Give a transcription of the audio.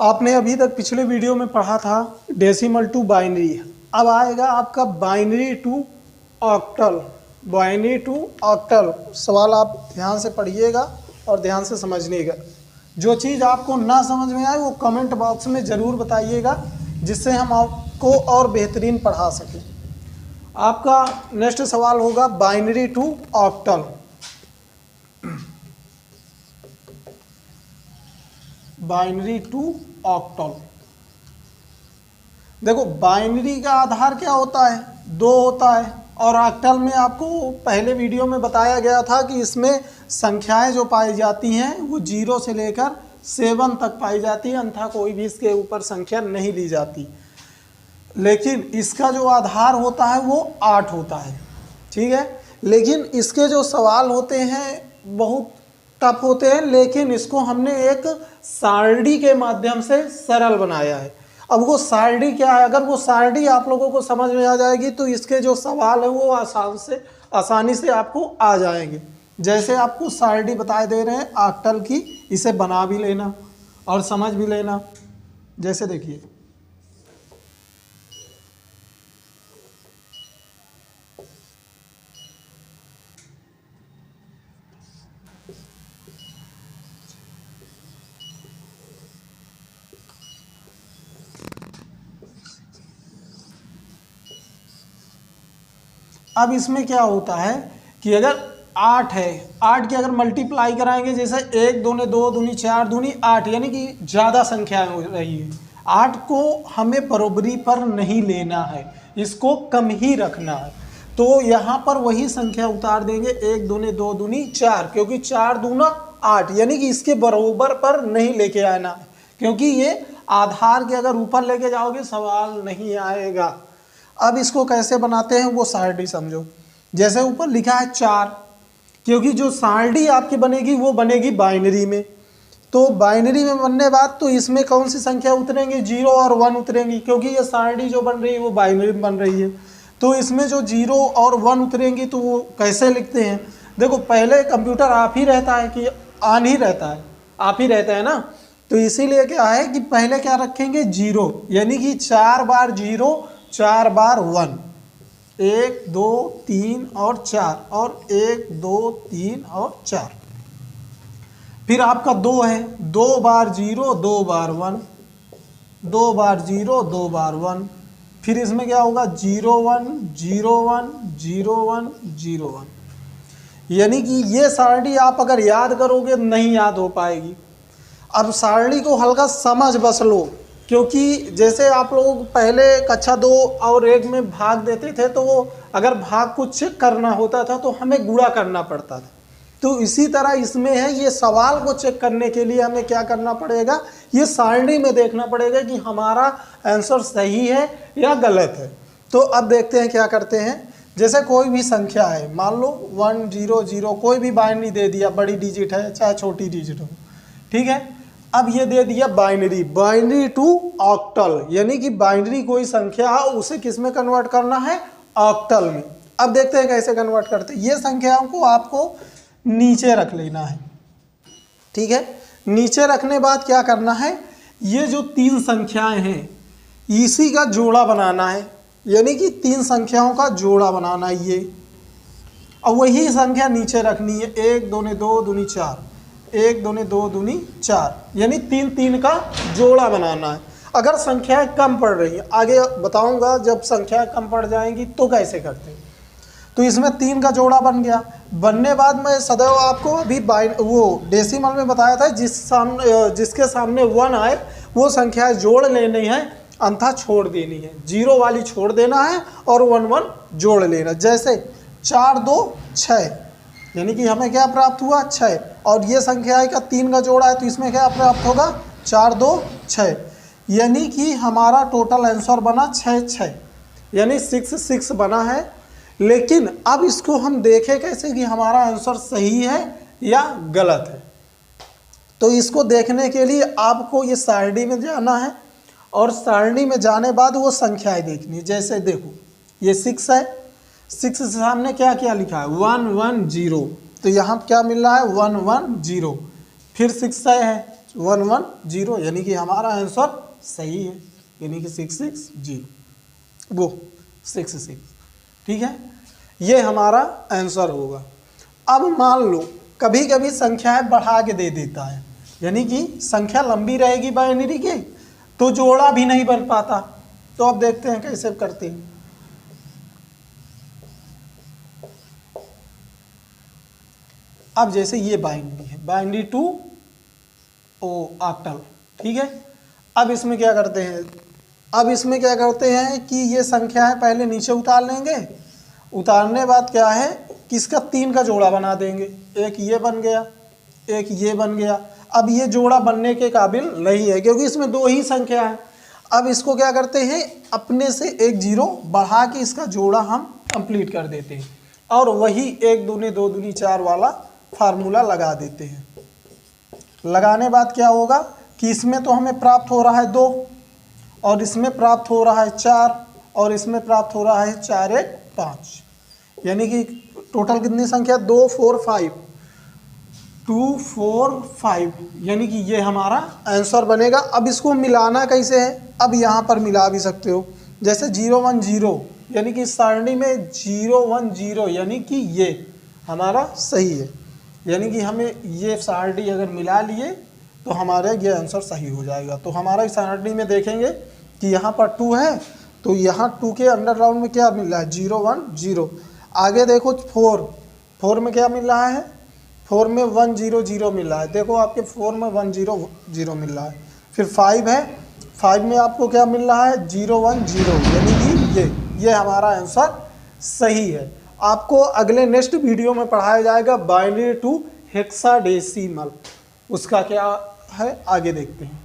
आपने अभी तक पिछले वीडियो में पढ़ा था डेसिमल टू बाइनरी। अब आएगा आपका binary to octal. Binary to octal सवाल आप ध्यान से पढ़िएगा और ध्यान से समझिएगा। जो चीज़ आपको ना समझ में आए वो कमेंट बॉक्स में ज़रूर बताइएगा, जिससे हम आपको और बेहतरीन पढ़ा सकें। आपका नेक्स्ट सवाल होगा binary to octal. Binary to octal. देखो, बाइनरी का आधार क्या होता है? 2 होता है, और ऑक्टल में आपको पहले वीडियो में बताया गया था कि इसमें संख्याएं जो पाई जाती हैं वो 0 से लेकर 7 तक पाई जाती है, अन्यथा कोई भी इसके ऊपर संख्या नहीं ली जाती। लेकिन इसका जो आधार होता है वो 8 होता है, ठीक है। लेकिन इसके जो सवाल होते हैं बहुत टफ होते हैं, लेकिन इसको हमने एक सारणी के माध्यम से सरल बनाया है। अब वो सारणी क्या है? अगर वो सारणी आप लोगों को समझ में आ जाएगी तो इसके जो सवाल है वो आसानी से आपको आ जाएंगे। जैसे आपको सारणी बताए दे रहे हैं ऑक्टल की, इसे बना भी लेना और समझ भी लेना। जैसे देखिए, अब इसमें क्या होता है कि अगर 8 है, 8 की अगर मल्टीप्लाई कराएंगे, जैसे 1 दूनी 2 दूनी 4 दूनी 8, यानी कि ज़्यादा संख्या हो रही है। 8 को हमें बराबरी पर नहीं लेना है, इसको कम ही रखना है। तो यहाँ पर वही संख्या उतार देंगे, 1 दूनी 2 दूनी 4, क्योंकि 4 दूना 8, यानी कि इसके बराबर पर नहीं लेके आना है, क्योंकि ये आधार के अगर ऊपर लेके जाओगे सवाल नहीं आएगा। अब इसको कैसे बनाते हैं वो सारणी समझो। जैसे ऊपर लिखा है 4, क्योंकि जो सारणी आपकी बनेगी वो बनेगी बाइनरी में। तो बाइनरी में बनने बाद तो इसमें कौन सी संख्या उतरेंगी? 0 और 1 उतरेंगी, क्योंकि ये सारणी जो बन रही है वो बाइनरी में बन रही है। तो इसमें जो 0 और 1 उतरेंगी तो वो कैसे लिखते हैं? देखो, पहले कंप्यूटर आप ही रहता है कि ऑन ही रहता है? आप ही रहता है ना। तो इसीलिए क्या है कि पहले क्या रखेंगे? 0, यानी कि 4 बार 0, 4 बार 1, 1 2 3 और 4, और 1 2 3 और 4। फिर आपका 2 है, 2 बार 0, 2 बार 1, 2 बार 0, 2 बार 1। फिर इसमें क्या होगा? 0 1 0 1 0 1 0 1। यानी कि ये सारणी आप अगर याद करोगे नहीं याद हो पाएगी। अब सारणी को हल्का समझ बस लो, क्योंकि जैसे आप लोग पहले कक्षा 2 और 1 में भाग देते थे, तो वो अगर भाग को चेक करना होता था तो हमें गुणा करना पड़ता था। तो इसी तरह इसमें है, ये सवाल को चेक करने के लिए हमें क्या करना पड़ेगा? ये सारणी में देखना पड़ेगा कि हमारा आंसर सही है या गलत है। तो अब देखते हैं क्या करते हैं। जैसे कोई भी संख्या है, मान लो 1 0 0, कोई भी बाइनरी दे दिया, बड़ी डिजिट है चाहे छोटी डिजिट हो, ठीक है। अब ये दे दिया बाइनरी, बाइनरी टू ऑक्टल, यानी कि बाइनरी कोई संख्या है उसे किस में कन्वर्ट करना है? ऑक्टल में। अब देखते हैं कैसे कन्वर्ट करते हैं। ये संख्याओं को आपको नीचे रख लेना है, ठीक है। नीचे रखने बाद क्या करना है? ये जो 3 संख्याएं हैं इसी का जोड़ा बनाना है, यानी कि 3 संख्याओं का जोड़ा बनाना है ये, और वही संख्या नीचे रखनी है। 1 दूनी 2 दूनी 4, 1 दूनी 2 दूनी 4, यानी 3 3 का जोड़ा बनाना है। अगर संख्याएं कम पड़ रही है, आगे बताऊंगा जब संख्याएं कम पड़ जाएंगी तो कैसे करते हैं। तो इसमें 3 का जोड़ा बन गया। बनने बाद मैं सदैव आपको अभी वो डेसिमल में बताया था, जिसके सामने 1 आए वो संख्याएं जोड़ लेनी है, अन्यथा छोड़ देनी है। 0 वाली छोड़ देना है और 1 1 जोड़ लेना। जैसे 4 2 6, यानी कि हमें क्या प्राप्त हुआ? 6। और ये संख्या का 3 का जोड़ा है, तो इसमें क्या प्राप्त होगा? 4 2 6, यानी कि हमारा टोटल आंसर बना 6 6, यानी 6 6 बना है। लेकिन अब इसको हम देखें कैसे कि हमारा आंसर सही है या गलत है। तो इसको देखने के लिए आपको ये सारणी में जाना है, और सारणी में जाने बाद वो संख्याएं देखनी। जैसे देखो, ये 6 है, 6 के सामने क्या क्या लिखा है? 1 1 0, तो यहाँ क्या मिल रहा है? 1 1 0। फिर 6 है, 110 यानी कि हमारा आंसर सही है, यानी कि 660 वो 66। ठीक है, ये हमारा आंसर होगा। अब मान लो कभी कभी संख्याएं बढ़ा के दे देता है, यानी कि संख्या लंबी रहेगी बाइनरी की तो जोड़ा भी नहीं बन पाता। तो अब देखते हैं कैसे करते हैं। अब जैसे ये बाइनरी है, बाइनरी टू ऑक्टल, ठीक है। अब इसमें क्या करते हैं, कि ये संख्या है पहले नीचे उतार लेंगे, उतारने बाद क्या है कि इसका 3 का जोड़ा बना देंगे, एक ये बन गया, एक ये बन गया। अब ये जोड़ा बनने के काबिल नहीं है क्योंकि इसमें 2 ही संख्या है। अब इसको क्या करते हैं, अपने से एक 0 बढ़ा के इसका जोड़ा हम कंप्लीट कर देते हैं और वही 1 दूनी 2 दूनी 4 वाला फार्मूला लगा देते हैं। लगाने बाद क्या होगा कि इसमें तो हमें प्राप्त हो रहा है 2 और इसमें प्राप्त हो रहा है 4 और इसमें प्राप्त हो रहा है 4 1 5, यानी कि टोटल कितनी संख्या 2 4 5 2 4 5, यानी कि ये हमारा आंसर बनेगा। अब इसको मिलाना कैसे है, अब यहाँ पर मिला भी सकते हो, जैसे 0 1 0, यानी कि सारणी में 0 1 0, यानी कि ये हमारा सही है, यानी कि हमें ये सारणी अगर मिला लिए तो हमारा ये आंसर सही हो जाएगा। तो हमारा इस सारणी में देखेंगे कि यहाँ पर 2 है तो यहाँ 2 के अंडर राउंड में क्या मिल रहा है 0 1 0। आगे देखो 4 में क्या मिल रहा है, 4 में 1 0 0 मिल रहा है, देखो आपके 4 में 1 0 0 मिल रहा है। फिर 5 है, 5 में आपको क्या मिल रहा है 0 1 0, यानी कि ये हमारा आंसर सही है। आपको अगले नेक्स्ट वीडियो में पढ़ाया जाएगा बाइनरी टू हेक्साडेसिमल, उसका क्या है आगे देखते हैं।